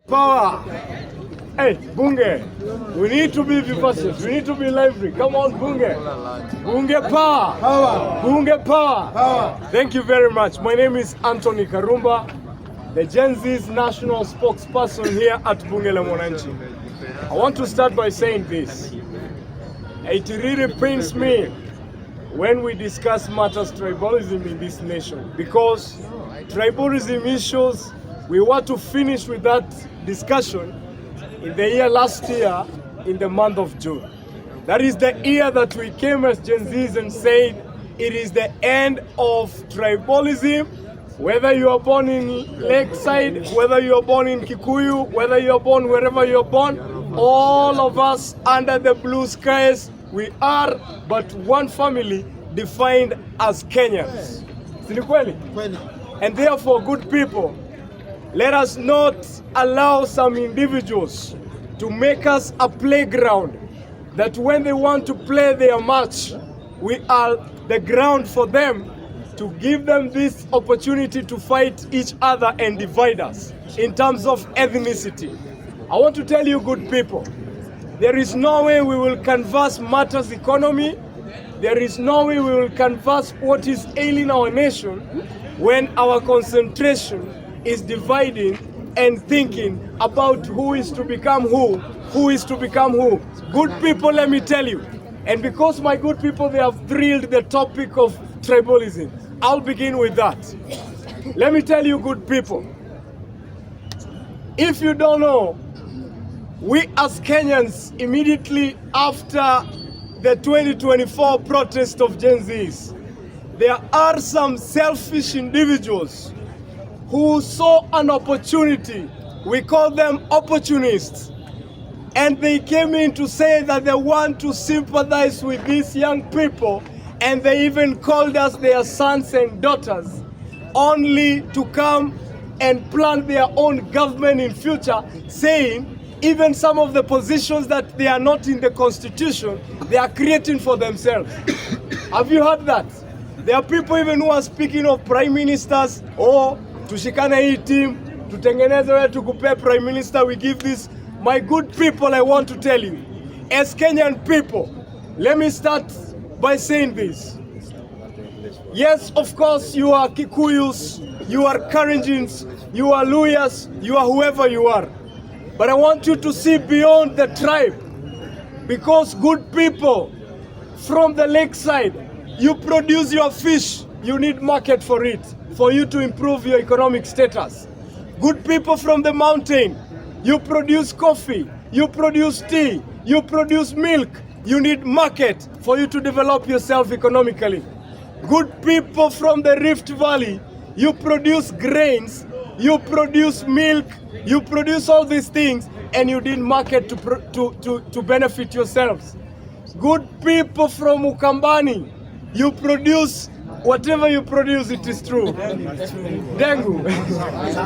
Power. Hey, Bunge. We need to be vivacious. We need to be lively. Come on, Bunge. Bunge power. Power. Bunge power. Power. Thank you very much. My name is Anthony Karumba, the Gen Z's national spokesperson here at Bunge la Mwananchi. I want to start by saying this. It really pains me when we discuss matters tribalism in this nation, because tribalism issues, we want to finish with that discussion in the year last year in the month of June. That is the year that we came as Gen Zs and said it is the end of tribalism. Whether you are born in Lakeside, whether you are born in Kikuyu, whether you are born wherever you are born, all of us under the blue skies, we are but one family defined as Kenyans. And therefore, good people, let us not allow some individuals to make us a playground that when they want to play their match, we are the ground for them, to give them this opportunity to fight each other and divide us in terms of ethnicity. I want to tell you, good people, there is no way we will canvass matters economy. There is no way we will canvass what is ailing our nation when our concentration is dividing and thinking about who is to become who is to become who. Good people, let me tell you, and because my good people, they have drilled the topic of tribalism, I'll begin with that. Let me tell you, good people, if you don't know, we as Kenyans, immediately after the 2024 protest of Gen Zs, there are some selfish individuals who saw an opportunity. We call them opportunists. And they came in to say that they want to sympathize with these young people, and they even called us their sons and daughters, only to come and plant their own government in future, saying even some of the positions that they are not in the constitution, they are creating for themselves. Have you heard that? There are people even who are speaking of prime ministers, or tushikane hii team, tutengeneze wetu kupe prime minister, we give this. My good people, I want to tell you, as Kenyan people, let me start by saying this. Yes, of course, you are Kikuyus, you are Karenjins, you are Luyas, you are whoever you are. But I want you to see beyond the tribe, because good people from the lakeside, you produce your fish, you need market for it, for you to improve your economic status. Good people from the mountain, you produce coffee, you produce tea, you produce milk, you need market for you to develop yourself economically. Good people from the Rift Valley, you produce grains, you produce milk, you produce all these things, and you need market to benefit yourselves. Good people from Ukambani, you produce whatever you produce, it is true. Dengu,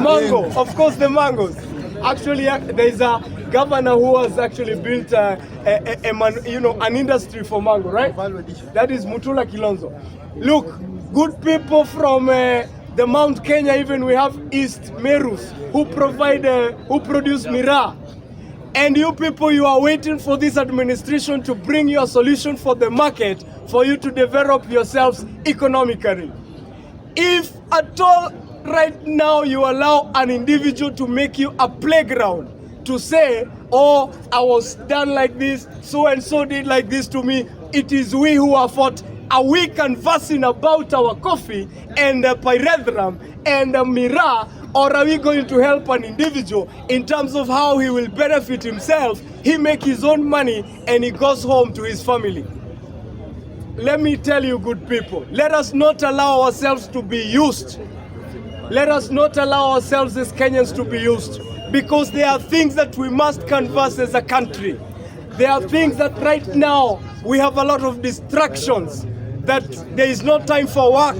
mango, of course the mangoes. Actually, there is a governor who has actually built an industry for mango, right? That is Mutula Kilonzo. Look, good people from the Mount Kenya, even we have East Merus, who produce miraa. And you people, you are waiting for this administration to bring you a solution for the market, for you to develop yourselves economically. If at all right now you allow an individual to make you a playground, to say, oh, I was done like this, so and so did like this to me, it is we who are fought. Are we conversing about our coffee and pyrethrum and miraa, or are we going to help an individual in terms of how he will benefit himself, he make his own money, and he goes home to his family? Let me tell you, good people, let us not allow ourselves to be used. Let us not allow ourselves as Kenyans to be used, because there are things that we must canvass as a country. There are things that right now we have a lot of distractions, that there is no time for work,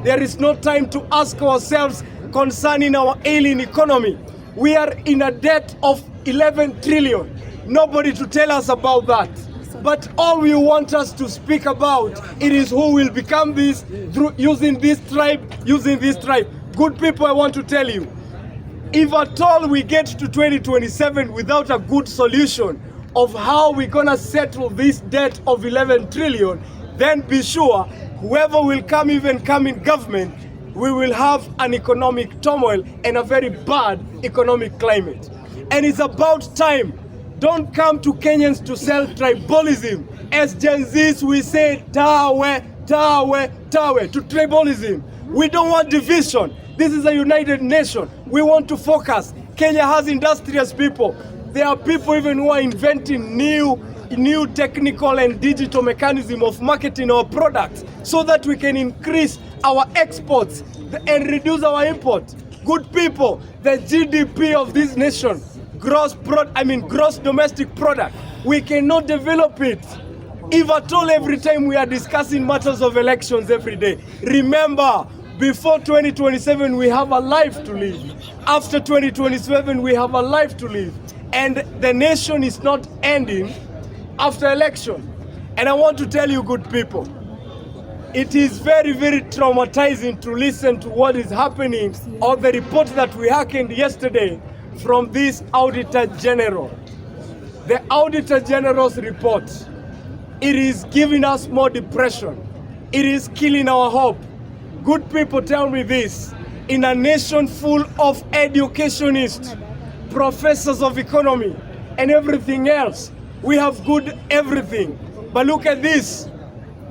there is no time to ask ourselves concerning our ailing economy. We are in a debt of 11 trillion. Nobody to tell us about that. But all we want us to speak about, it is who will become this through using this tribe, Good people, I want to tell you, If at all we get to 2027 without a good solution of how we're gonna settle this debt of 11 trillion, then be sure whoever will come in government, we will have an economic turmoil and a very bad economic climate. And it's about time. Don't come to Kenyans to sell tribalism. As Gen Zs, we say tawe, tawe, tawe to tribalism. We don't want division. This is a united nation. We want to focus. Kenya has industrious people. There are people even who are inventing new technical and digital mechanism of marketing our products so that we can increase our exports and reduce our import. Good people, the GDP of this nation, gross domestic product, we cannot develop it if at all every time we are discussing matters of elections every day. Remember, before 2027 we have a life to live. After 2027 we have a life to live. And the nation is not ending after election. And I want to tell you, good people, it is very, very traumatizing to listen to what is happening or the report that we heard yesterday from this Auditor General. The Auditor General's report, it is giving us more depression. It is killing our hope. Good people, tell me this. In a nation full of educationists, professors of economy, and everything else, we have good everything. But look at this.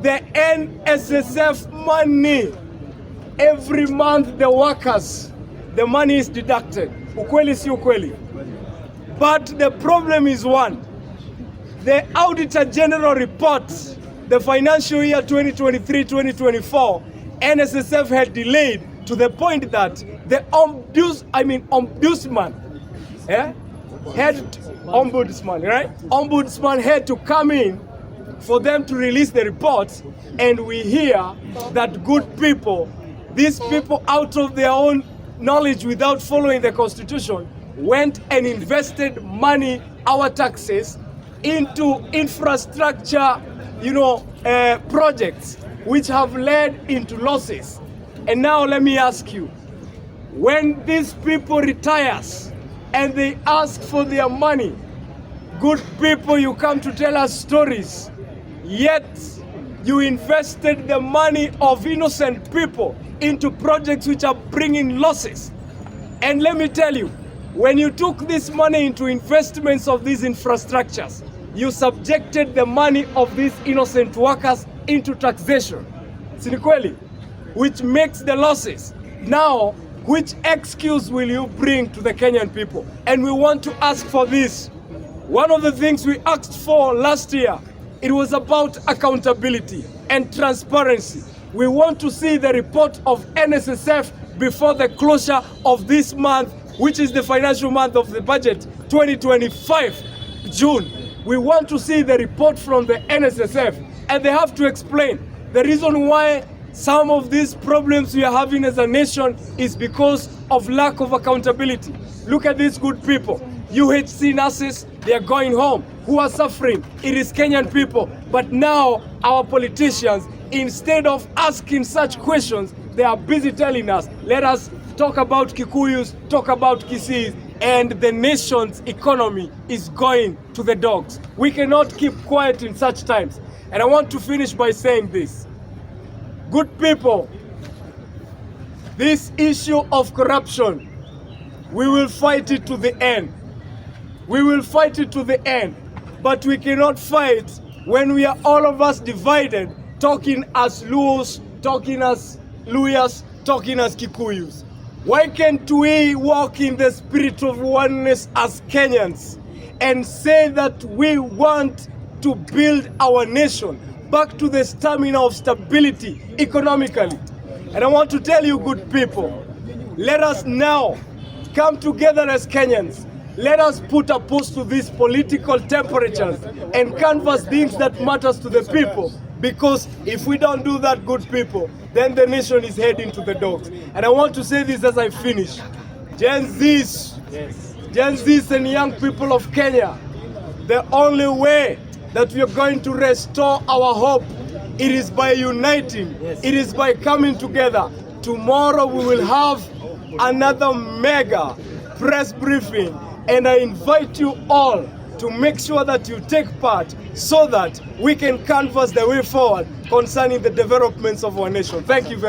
The NSSF money, every month the workers, the money is deducted. Ukweli si ukweli. But the problem is one. The Auditor General report, the financial year 2023-2024, NSSF had delayed to the point that the ombudsman, Ombudsman had to come in for them to release the reports, and we hear that good people, these people out of their own knowledge without following the constitution, went and invested money, our taxes, into infrastructure, projects which have led into losses. And now let me ask you, when these people retires and they ask for their money, good people, you come to tell us stories, yet you invested the money of innocent people into projects which are bringing losses. And let me tell you, when you took this money into investments of these infrastructures, you subjected the money of these innocent workers into taxation, sinikweli, which makes the losses. Now, which excuse will you bring to the Kenyan people? And we want to ask for this. One of the things we asked for last year, it was about accountability and transparency. We want to see the report of NSSF before the closure of this month, which is the financial month of the budget, 2025, June. We want to see the report from the NSSF, and they have to explain the reason why some of these problems we are having as a nation is because of lack of accountability. Look at these good people. UHC nurses, they are going home. Who are suffering? It is Kenyan people. But now our politicians, instead of asking such questions, they are busy telling us, let us talk about Kikuyus, talk about Kisis, and the nation's economy is going to the dogs. We cannot keep quiet in such times. And I want to finish by saying this. Good people, this issue of corruption, we will fight it to the end. We will fight it to the end. But we cannot fight when we are all of us divided, talking as Luos, talking as Luyas, talking as Kikuyus. Why can't we walk in the spirit of oneness as Kenyans and say that we want to build our nation back to the stamina of stability economically? And I want to tell you, good people, let us now come together as Kenyans. Let us put a pause to these political temperatures and canvass things that matters to the people. Because if we don't do that, good people, then the nation is heading to the dogs. And I want to say this as I finish. Gen Zs and young people of Kenya, the only way that we are going to restore our hope, it is by uniting, it is by coming together. Tomorrow we will have another mega press briefing, and I invite you all to make sure that you take part so that we can canvass the way forward concerning the developments of our nation. Thank you very much.